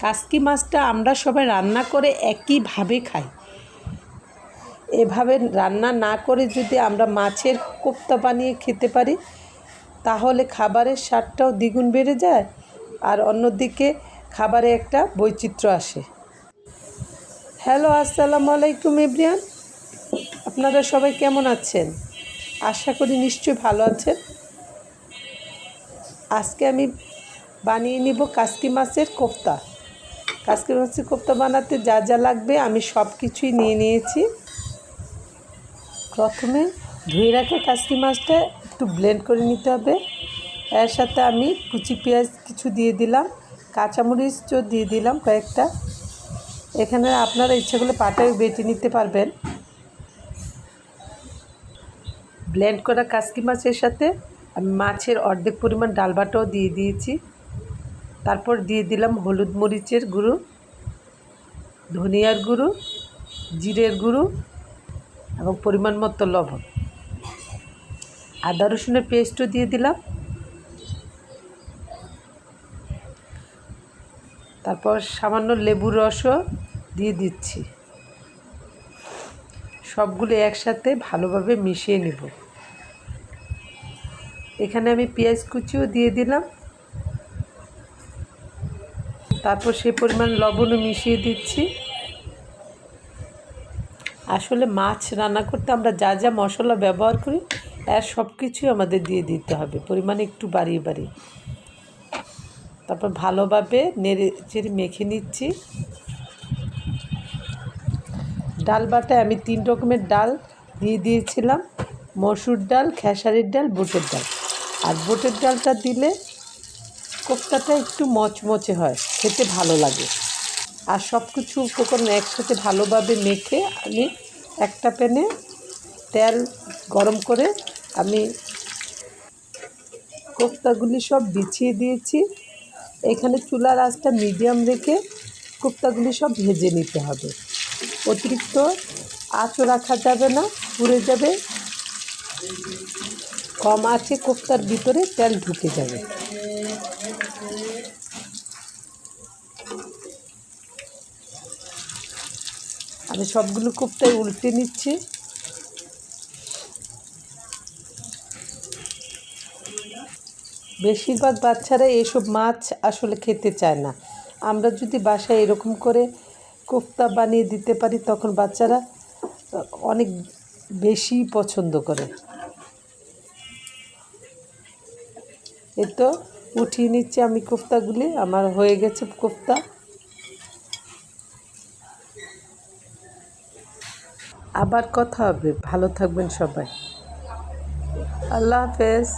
কাসকি মাছটা আমরা সবাই রান্না করে একইভাবে খাই। এভাবে রান্না না করে যদি আমরা মাছের কোফতা বানিয়ে খেতে পারি তাহলে খাবারের স্বাদটাও দ্বিগুণ বেড়ে যায়, আর অন্যদিকে খাবারে একটা বৈচিত্র্য আসে। হ্যালো, আসসালামু আলাইকুম এভরিওয়ান। আপনারা সবাই কেমন আছেন? আশা করি নিশ্চয়ই ভালো আছেন। আজকে আমি বানিয়ে নিব কাসকি মাছের কোফতা। কাসকি মাছের কোফতা বানাতে যা যা লাগবে আমি সব কিছুই নিয়ে নিয়েছি। প্রথমে ধুয়ে রাখা কাসকি মাছটা একটু ব্লেন্ড করে নিতে হবে। এর সাথে আমি কুচি পেঁয়াজ কিছু দিয়ে দিলাম, কাঁচামরিচও দিয়ে দিলাম কয়েকটা। এখানে আপনারা ইচ্ছা করলে পাটায় বেটে নিতে পারবেন। ব্লেন্ড করা কাসকি মাছের সাথে আমি মাছের অর্ধেক পরিমাণ ডাল বাটাও দিয়ে দিয়েছি। তারপর দিয়ে দিলাম হলুদ মরিচের গুঁড়ো, ধনিয়ার গুঁড়ো, জিরের গুঁড়ো এবং পরিমাণ মতো লবণ। আদা রসুনের পেস্টও দিয়ে দিলাম। তারপর সামান্য লেবুর রসও দিয়ে দিচ্ছি। সবগুলো একসাথে ভালোভাবে মিশিয়ে নেব। এখানে আমি পেঁয়াজ কুচিও দিয়ে দিলাম। তারপর সে পরিমাণ লবণও মিশিয়ে দিচ্ছি। আসলে মাছ রান্না করতে আমরা যা যা মশলা ব্যবহার করি এর সব কিছুই আমাদের দিয়ে দিতে হবে, পরিমাণে একটু বাড়িয়ে বাড়িয়ে। তারপর ভালোভাবে নেড়ে চেড়ে মেখে নিচ্ছি। ডাল বাটায় আমি 3 রকমের ডাল দিয়ে দিয়েছিলাম: মসুর ডাল, খেসারির ডাল, বুটের ডাল। আর বুটের ডালটা দিলে কোফতাটা একটু মচমচে হয়, খেতে ভালো লাগে। আর সব কিছু উপকরণ একসাথে ভালোভাবে মেখে আমি একটা প্যানে তেল গরম করে আমি কোফতাগুলি সব বিছিয়ে দিয়েছি। এখানে চুলার আঁচটা মিডিয়াম রেখে কোফতাগুলি সব ভেজে নিতে হবে। অতিরিক্ত আঁচও রাখা যাবে না, পুড়ে যাবে। কম আঁচে কোফতার ভিতরে তেল ঢুকে যাবে। আমি সবগুলো কোফতায় উল্টে নিচ্ছি। বেশিরভাগ বাচ্চারা এসব মাছ আসলে খেতে চায় না। আমরা যদি বাসায় এরকম করে কোফতা বানিয়ে দিতে পারি তখন বাচ্চারা অনেক বেশি পছন্দ করে। এই তো উঠিয়ে নিচ্ছি আমি কোফতাগুলি। আমার হয়ে গেছে কোফতা। আবার কথা হবে। ভালো থাকবেন সবাই। আল্লাহ হাফেজ।